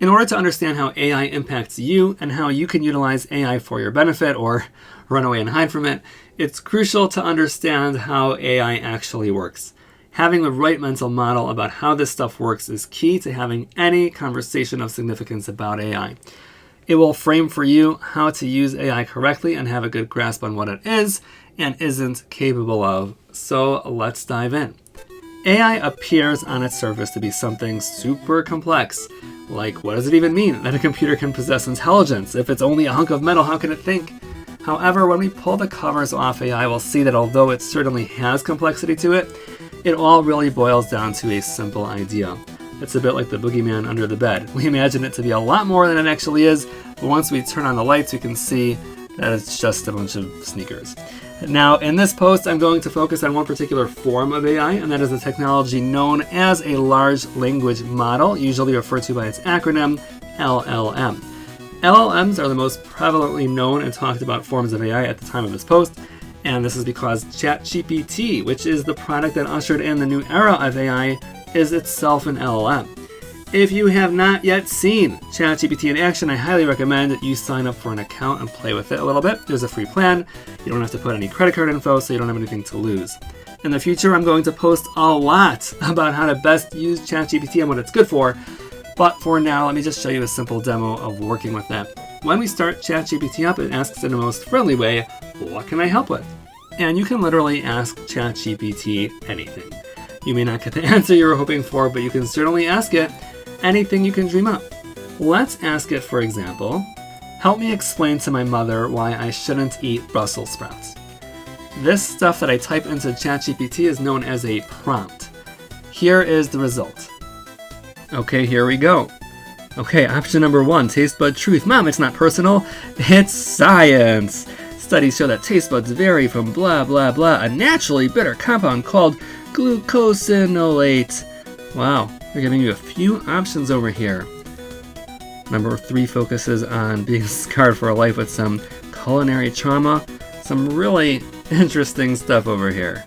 In order to understand how AI impacts you and how you can utilize AI for your benefit or run away and hide from it, it's crucial to understand how AI actually works. Having the right mental model about how this stuff works is key to having any conversation of significance about AI. It will frame for you how to use AI correctly and have a good grasp on what it is and isn't capable of. So let's dive in. AI appears on its surface to be something super complex. Like, what does it even mean that a computer can possess intelligence? If it's only a hunk of metal, how can it think? However, when we pull the covers off AI, we'll see that although it certainly has complexity to it, it all really boils down to a simple idea. It's a bit like the boogeyman under the bed. We imagine it to be a lot more than it actually is, but once we turn on the lights, we can see that it's just a bunch of sneakers. Now, in this post, I'm going to focus on one particular form of AI, and that is the technology known as a large language model, usually referred to by its acronym, LLM. LLMs are the most prevalently known and talked about forms of AI at the time of this post, and this is because ChatGPT, which is the product that ushered in the new era of AI, is itself an LLM. If you have not yet seen ChatGPT in action, I highly recommend that you sign up for an account and play with it a little bit. There's a free plan. You don't have to put any credit card info, so you don't have anything to lose. In the future, I'm going to post a lot about how to best use ChatGPT and what it's good for. But for now, let me just show you a simple demo of working with that. When we start ChatGPT up, it asks in the most friendly way, what can I help with? And you can literally ask ChatGPT anything. You may not get the answer you were hoping for, but you can certainly ask it anything you can dream up. Let's ask it, for example, help me explain to my mother why I shouldn't eat Brussels sprouts. This stuff that I type into ChatGPT is known as a prompt. Here is the result. Okay, here we go. Okay, option number 1, taste bud truth. Mom, it's not personal, it's science. Studies show that taste buds vary from blah blah blah, a naturally bitter compound called glucosinolate. Wow, they're giving you a few options over here. Number 3 focuses on being scarred for life with some culinary trauma. Some really interesting stuff over here.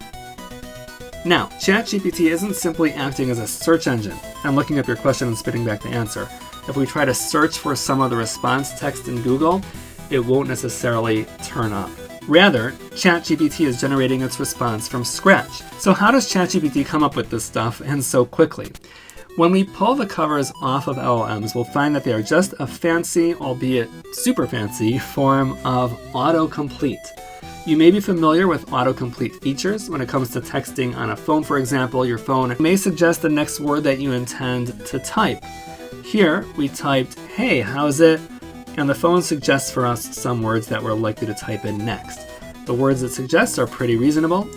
Now, ChatGPT isn't simply acting as a search engine and looking up your question and spitting back the answer. If we try to search for some of the response text in Google, it won't necessarily turn up. Rather, ChatGPT is generating its response from scratch. So how does ChatGPT come up with this stuff and so quickly? When we pull the covers off of LLMs, we'll find that they are just a fancy, albeit super fancy, form of autocomplete. You may be familiar with autocomplete features. When it comes to texting on a phone, for example, your phone may suggest the next word that you intend to type. Here, we typed, hey, how's it? And the phone suggests for us some words that we're likely to type in next. The words it suggests are pretty reasonable.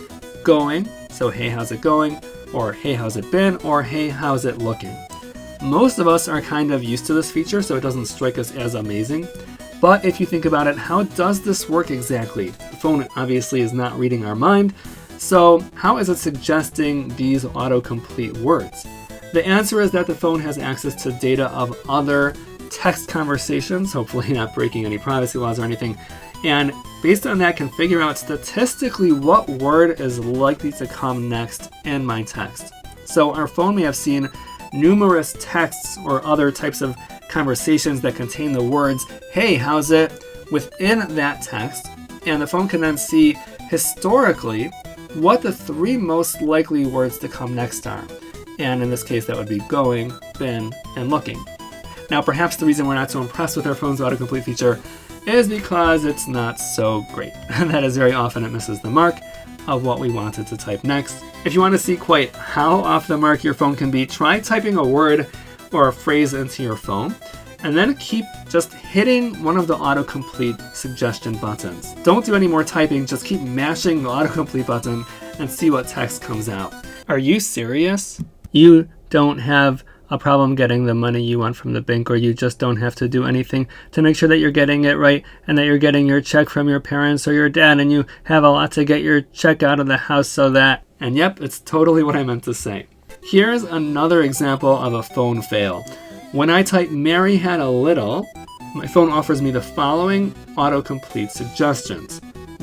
Going, so hey, how's it going? Or hey, how's it been? Or hey, how's it looking? Most of us are kind of used to this feature, so it doesn't strike us as amazing. But if you think about it, how does this work exactly? The phone obviously is not reading our mind, so how is it suggesting these autocomplete words? The answer is that the phone has access to data of other text conversations, hopefully not breaking any privacy laws or anything, and based on that can figure out statistically what word is likely to come next in my text. So our phone may have seen numerous texts or other types of conversations that contain the words, hey, how's it, within that text, and the phone can then see historically what the 3 most likely words to come next are. And in this case, that would be going, been, and looking. Now, perhaps the reason we're not so impressed with our phone's autocomplete feature is because it's not so great. That is, very often it misses the mark of what we wanted to type next. If you want to see quite how off the mark your phone can be, try typing a word or a phrase into your phone, and then keep just hitting one of the autocomplete suggestion buttons. Don't do any more typing, just keep mashing the autocomplete button and see what text comes out. Are you serious? You don't have a problem getting the money you want from the bank, or you just don't have to do anything to make sure that you're getting it right and that you're getting your check from your parents or your dad, and you have a lot to get your check out of the house so that... And yep, it's totally what I meant to say. Here's another example of a phone fail. When I type Mary had a little, my phone offers me the following autocomplete suggestions.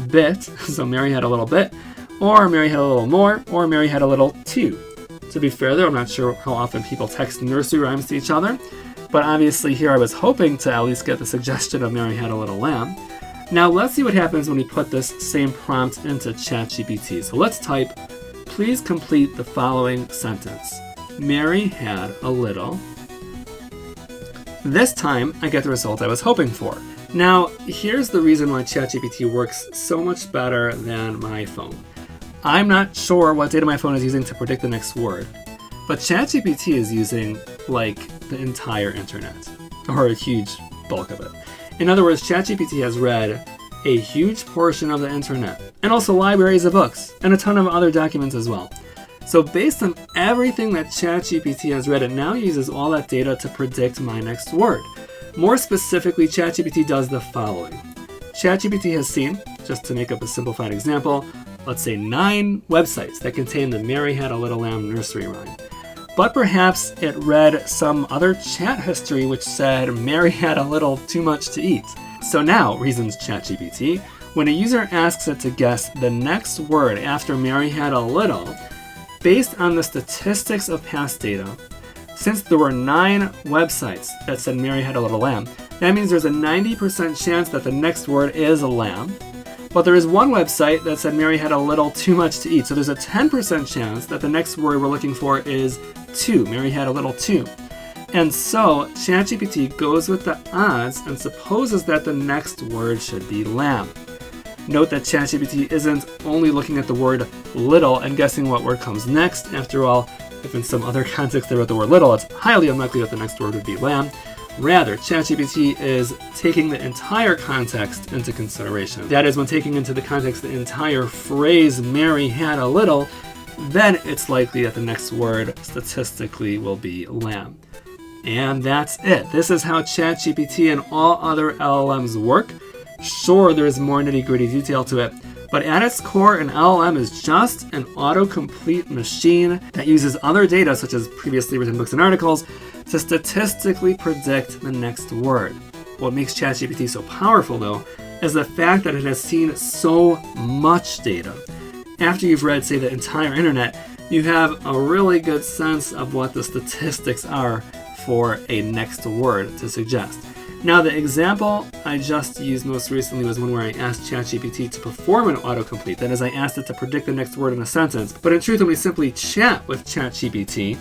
Bit, so Mary had a little bit, or Mary had a little more, or Mary had a little too. To be fair though, I'm not sure how often people text nursery rhymes to each other, but obviously here I was hoping to at least get the suggestion of Mary Had a Little Lamb. Now let's see what happens when we put this same prompt into ChatGPT. So let's type, please complete the following sentence. Mary had a little. This time I get the result I was hoping for. Now here's the reason why ChatGPT works so much better than my phone. I'm not sure what data my phone is using to predict the next word, but ChatGPT is using like the entire internet, or a huge bulk of it. In other words, ChatGPT has read a huge portion of the internet, and also libraries of books, and a ton of other documents as well. So based on everything that ChatGPT has read, it now uses all that data to predict my next word. More specifically, ChatGPT does the following. ChatGPT has seen, just to make up a simplified example, let's say 9 websites that contain the Mary Had a Little Lamb nursery rhyme. But perhaps it read some other chat history which said Mary had a little too much to eat. So now, reasons ChatGPT, when a user asks it to guess the next word after Mary had a little, based on the statistics of past data, since there were 9 websites that said Mary had a little lamb, that means there's a 90% chance that the next word is a lamb. But there is one website that said Mary had a little too much to eat. So there's a 10% chance that the next word we're looking for is two. Mary had a little too. And so ChatGPT goes with the odds and supposes that the next word should be lamb. Note that ChatGPT isn't only looking at the word little and guessing what word comes next. After all, if in some other context they wrote the word little, it's highly unlikely that the next word would be lamb. Rather, ChatGPT is taking the entire context into consideration. That is, when taking into the context the entire phrase, Mary had a little, then it's likely that the next word statistically will be lamb. And that's it. This is how ChatGPT and all other LLMs work. Sure, there's more nitty-gritty detail to it, but at its core, an LLM is just an autocomplete machine that uses other data, such as previously written books and articles, to statistically predict the next word. What makes ChatGPT so powerful, though, is the fact that it has seen so much data. After you've read, say, the entire internet, you have a really good sense of what the statistics are for a next word to suggest. Now, the example I just used most recently was one where I asked ChatGPT to perform an autocomplete. That is, I asked it to predict the next word in a sentence. But in truth, when we simply chat with ChatGPT,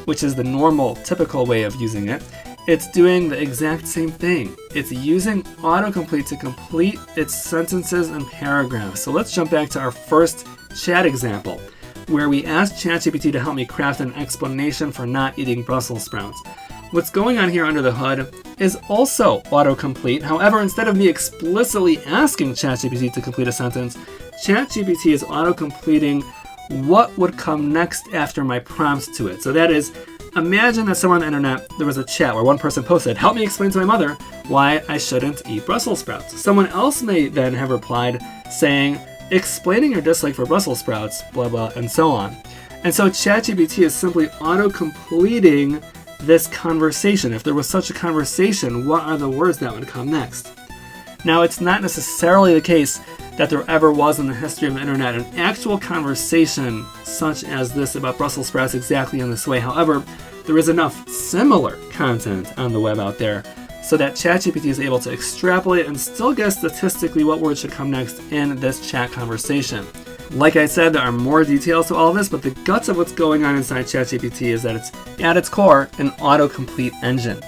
which is the normal, typical way of using it, it's doing the exact same thing. It's using autocomplete to complete its sentences and paragraphs. So let's jump back to our first chat example, where we asked ChatGPT to help me craft an explanation for not eating Brussels sprouts. What's going on here under the hood is also autocomplete. However, instead of me explicitly asking ChatGPT to complete a sentence, ChatGPT is autocompleting what would come next after my prompts to it. So that is, imagine that somewhere on the internet there was a chat where one person posted, "Help me explain to my mother why I shouldn't eat Brussels sprouts." Someone else may then have replied saying, "Explaining your dislike for Brussels sprouts, blah blah," and so on. And so ChatGPT is simply auto-completing this conversation. If there was such a conversation, what are the words that would come next? Now, it's not necessarily the case that there ever was in the history of the internet an actual conversation such as this about Brussels sprouts exactly in this way. However, there is enough similar content on the web out there so that ChatGPT is able to extrapolate and still guess statistically what words should come next in this chat conversation. Like I said, there are more details to all of this, but the guts of what's going on inside ChatGPT is that it's, at its core, an autocomplete engine.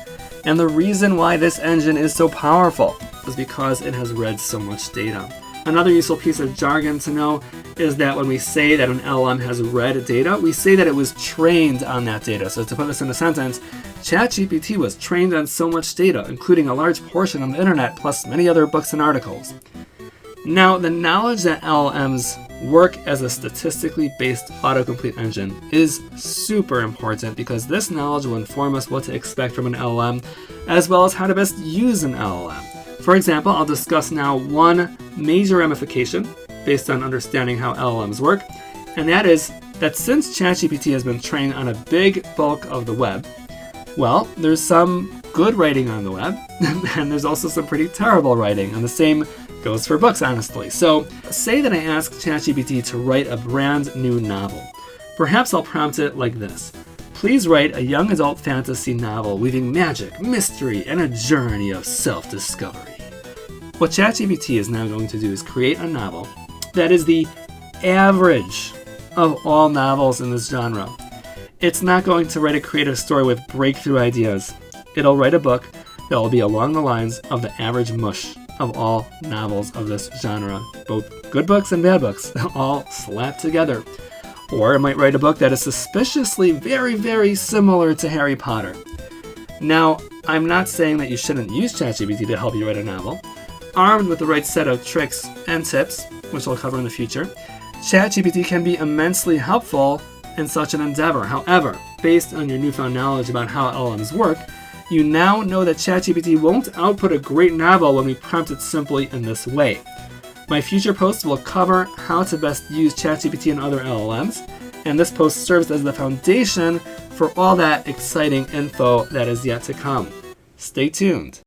And the reason why this engine is so powerful is because it has read so much data. Another useful piece of jargon to know is that when we say that an LLM has read data, we say that it was trained on that data. So to put this in a sentence, ChatGPT was trained on so much data, including a large portion of the internet, plus many other books and articles. Now, the knowledge that LLMs work as a statistically based autocomplete engine is super important because this knowledge will inform us what to expect from an LLM, as well as how to best use an LLM. For example, I'll discuss now one major ramification based on understanding how LLMs work, and that is that since ChatGPT has been trained on a big bulk of the web, well, there's some good writing on the web, and there's also some pretty terrible writing, and the same goes for books, honestly. So say that I ask ChatGPT to write a brand new novel. Perhaps I'll prompt it like this. please write a young adult fantasy novel weaving magic, mystery, and a journey of self-discovery. What ChatGPT is now going to do is create a novel that is the average of all novels in this genre. It's not going to write a creative story with breakthrough ideas. It'll write a book that will be along the lines of the average mush of all novels of this genre. Both good books and bad books, all slapped together. Or it might write a book that is suspiciously very, very similar to Harry Potter. Now, I'm not saying that you shouldn't use ChatGPT to help you write a novel. Armed with the right set of tricks and tips, which I'll cover in the future, ChatGPT can be immensely helpful in such an endeavor. However, based on your newfound knowledge about how LLMs work, you now know that ChatGPT won't output a great novel when we prompt it simply in this way. My future posts will cover how to best use ChatGPT and other LLMs, and this post serves as the foundation for all that exciting info that is yet to come. Stay tuned.